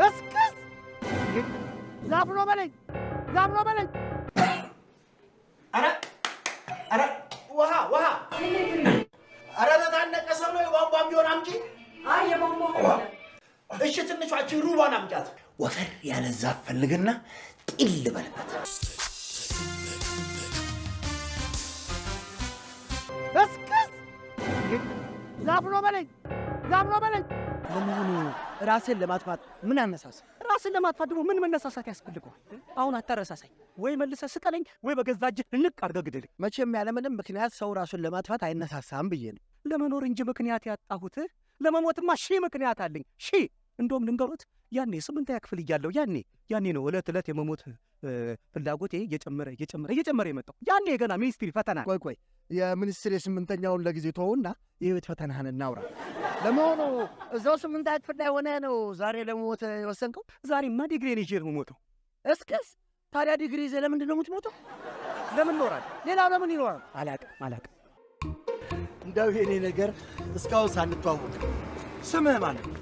እስክስ ዛፍ ነው በለኝ ኧረ ውሃ ኧረ ለታነቀ ሰው ነው የቧንቧም ቢሆን አምጪ አይ የቧንቧ እሺ ትንሿ ሩባን አምጫት ወፈር ያለ ዛፍ ፈልግና ጢል በልበት እስክስ ዛፍ ነው በለኝ ለምኑ ራስን ለማጥፋት ምን አነሳሳ? ራስን ለማጥፋት ደግሞ ምን መነሳሳት ያስፈልገዋል? አሁን አታረሳሳኝ። ወይ መልሰህ ስቀለኝ ወይ በገዛ እጅህ ንቅ አድርገህ ግደለኝ። መቼም ያለምንም ምክንያት ሰው ራሱን ለማጥፋት አይነሳሳም ብዬ ነው። ለመኖር እንጂ ምክንያት ያጣሁት ለመሞትማ ሺህ ምክንያት አለኝ። ሺህ እንደውም ልንገሮት ያኔ 8ኛ ክፍል እያለሁ ያኔ ነው ዕለት የመሞት ፍላጎቴ እየጨመረ የመጣው። ያኔ ገና ሚኒስትሪ ፈተና። ቆይ የሚኒስትሪ 8ኛውን ለጊዜው ተወውና የህይወት ፈተናህን እናውራ። ለመሆኑ እዛው 8ኛ ክፍል ላይ ሆነ ነው ዛሬ ለመሞት የወሰንከው? ዛሬማ ዲግሪን ይዤ ነው የምሞተው። እስከስ ታዲያ ዲግሪ ይዘህ ለምንድን ነው የምትሞተው? ለምን ኖራል? ሌላው ለምን ይኖራል? አላቅም። እንደው የኔ ነገር እስካሁን ሳንተዋወቅ ስምህ ማለት ነው?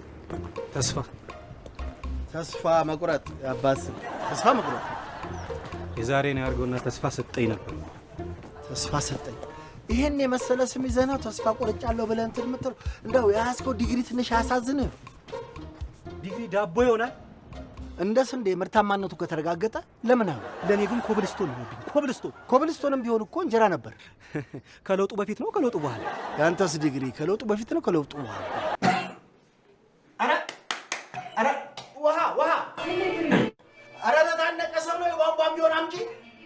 ተስፋ መቁረጥ ያባስ ተስፋ መቁረጥ የዛሬ ነው ያርገውና ተስፋ ሰጠኝ ነበር። ተስፋ ሰጠኝ ይሄን የመሰለ ስም ይዘህ ነው ተስፋ ቆርጫለሁ ብለህ እንትን የምትለው? እንደው የያዝከው ዲግሪ ትንሽ አያሳዝንህ? ዲግሪ ዳቦ ይሆናል እንደ ስንዴ ምርታማነቱ ከተረጋገጠ ለምን አሁን? ለኔ ግን ኮብልስቶን ነው። ኮብልስቶንም ቢሆን እኮ እንጀራ ነበር። ከለውጡ በፊት ነው ከለውጡ በኋላ? ያንተስ ዲግሪ ከለውጡ በፊት ነው ከለውጡ በኋላ? ኧረ ውሃ ኧረ ለታነቀ ሰው ነው የቧንቧም ቢሆን አምጪ።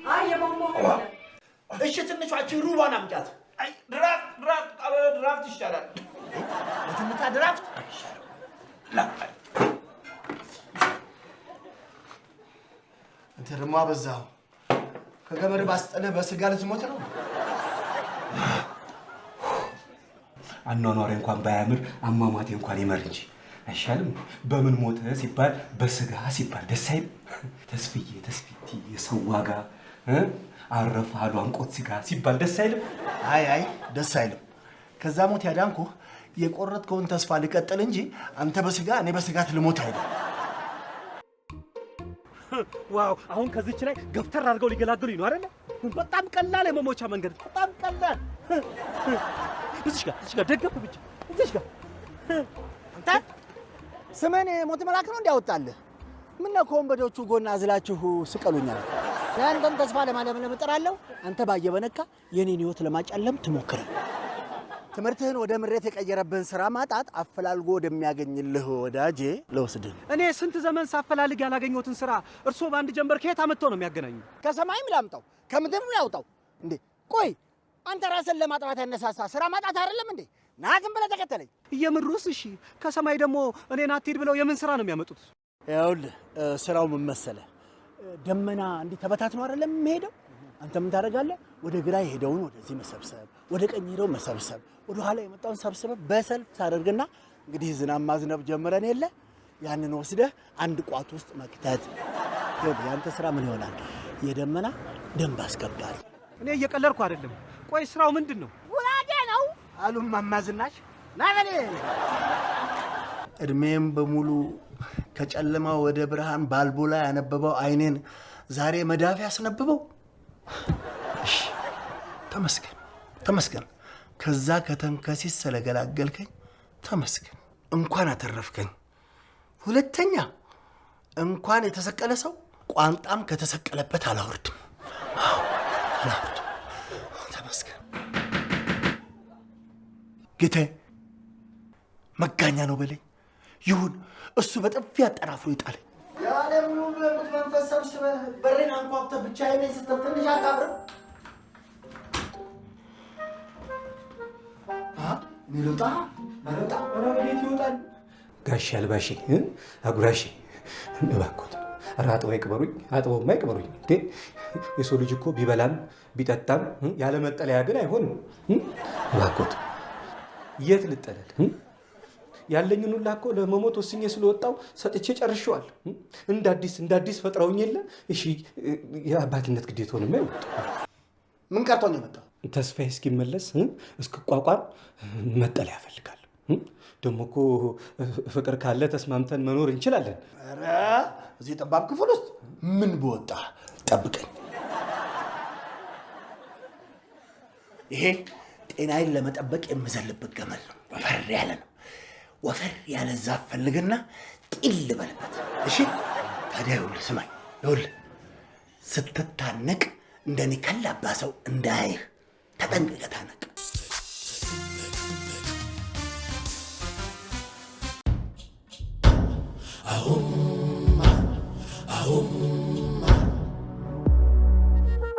አይ የቧንቧ እሺ ትንሿ ሩባን አምጫት። አይ ድራፍት ይሻላል። ለትንታ ድራፍት አንተ ደግሞ አበዛው። ከገመድ ባስጠለህ በስጋ ልትሞት ነው። አኗኗሬ እንኳን ባያምር አሟሟቴ እንኳን ይመር እንጂ አይሻልም? በምን ሞተ ሲባል በስጋ ሲባል ደስ አይልም? ተስፍዬ የሰው ዋጋ አረፈ አሉ አንቆት ስጋ ሲባል ደስ አይልም? አይ ደስ አይልም። ከዛ ሞት ያዳንኩህ የቆረጥከውን ተስፋ ልቀጥል እንጂ አንተ በስጋ እኔ በስጋት ልሞት አይደል? ዋው! አሁን ከዚች ላይ ገፍተር አድርገው ሊገላግሉኝ ነው አይደለ? በጣም ቀላል የመሞቻ መንገድ፣ በጣም ቀላል። እዚሽ ጋር ደገፍ ብቻ እዚሽ ጋር። አንተ ስምን ሞት መልአክ ነው እንዲያወጣልህ? ምነው ከወንበዶቹ ጎን አዝላችሁ ስቀሉኛል? ያንተን ተስፋ ለማለምለም እጥራለሁ። አንተ ባየ በነካ የኔን ህይወት ለማጨለም ትሞክራለህ። ትምህርትህን ወደ ምሬት የቀየረብህን ስራ ማጣት አፈላልጎ ወደሚያገኝልህ ወዳጄ ለወስድህ። እኔ ስንት ዘመን ሳፈላልግ ያላገኘሁትን ስራ እርሶ በአንድ ጀንበር ከየት አመጣው ነው የሚያገናኙ? ከሰማይም ላምጣው ከምድርም ያውጣው እንዴ? ቆይ አንተ ራስን ለማጥፋት ያነሳሳ ስራ ማጣት አይደለም እንዴ? ና ዝም ብለህ ተከተለኝ። የምሩስ? እሺ ከሰማይ ደግሞ እኔን አትሄድ ብለው የምን ስራ ነው የሚያመጡት? ይኸውልህ ስራው ምን መሰለህ? ደመና እንዲህ ተበታትኖ አይደለም የሚሄደው? አንተ ምን ታደርጋለህ? ወደ ግራ የሄደውን ወደዚህ መሰብሰብ፣ ወደ ቀኝ ሄደውን መሰብሰብ፣ ወደ ኋላ የመጣውን ሰብስበህ በሰልፍ ታደርግና እንግዲህ ዝናብ ማዝነብ ጀምረን የለ ያንን ወስደህ አንድ ቋት ውስጥ መክተት። ይኸውልህ ያንተ ስራ ምን ይሆናል? የደመና ደንብ አስከባሪ። እኔ እየቀለድኩ አይደለም። ቆይ ስራው ምንድን ነው? ጉራጌ ነው አሉ እማማ ዝናሽ። ና በኔ እድሜም በሙሉ ከጨለማ ወደ ብርሃን ባልቦላ ያነበበው አይኔን ዛሬ መዳፍ ያስነብበው። እሺ ተመስገን። ከዛ ከተንከሲስ ስለገላገልከኝ ተመስገን። እንኳን አተረፍከኝ። ሁለተኛ እንኳን የተሰቀለ ሰው ቋንጣም ከተሰቀለበት አላወርድም። ተመስገን ጌታዬ። መጋኛ ነው በለኝ ይሁን። እሱ በጥፊ አጠራፍሮ ይጣለኝ። የዓለም ሁሉ የሙት መንፈስ ሰብስበህ በሬን አንኳኩተህ ብቻዬን ስትል ትንሽ አታፍርም? እኔ ልውጣ? ኧረ ቤት ይወጣል። ጋሽ አልባሼ አጉራሼ እባክዎት፣ ኧረ አጥበው አይቅበሩኝ እንዴ! የሰው ልጅ እኮ ቢበላም ቢጠጣም ያለ መጠለያ ግን አይሆንም። እባክዎት የት ልጠለል? ያለኝን ሁላ እኮ ለመሞት ወስኜ ስለወጣው ሰጥቼ ጨርሼዋል። እንደ አዲስ ፈጥረውኝ የለ። እሺ የአባትነት ግዴታውን ይወጡ። ምን ቀርቶኝ የመጣው? ተስፋዬ እስኪመለስ እስክቋቋም መጠለያ እፈልጋለሁ። ደግሞ እኮ ፍቅር ካለ ተስማምተን መኖር እንችላለን። ኧረ እዚህ ጠባብ ክፍል ውስጥ ምን በወጣ ጠብቀኝ። ይሄ ጤናዬን ለመጠበቅ የምዘልበት ገመድ ነው። ወፈር ያለ ነው። ወፈር ያለ ዛፍ ፈልግና ጢል በልበት። እሺ ታዲያ ይኸውልህ ስማኝ፣ ይኸውልህ ስትታነቅ እንደኔ ከላባ ሰው እንዳያይህ ተጠንቅቀህ ታነቅ።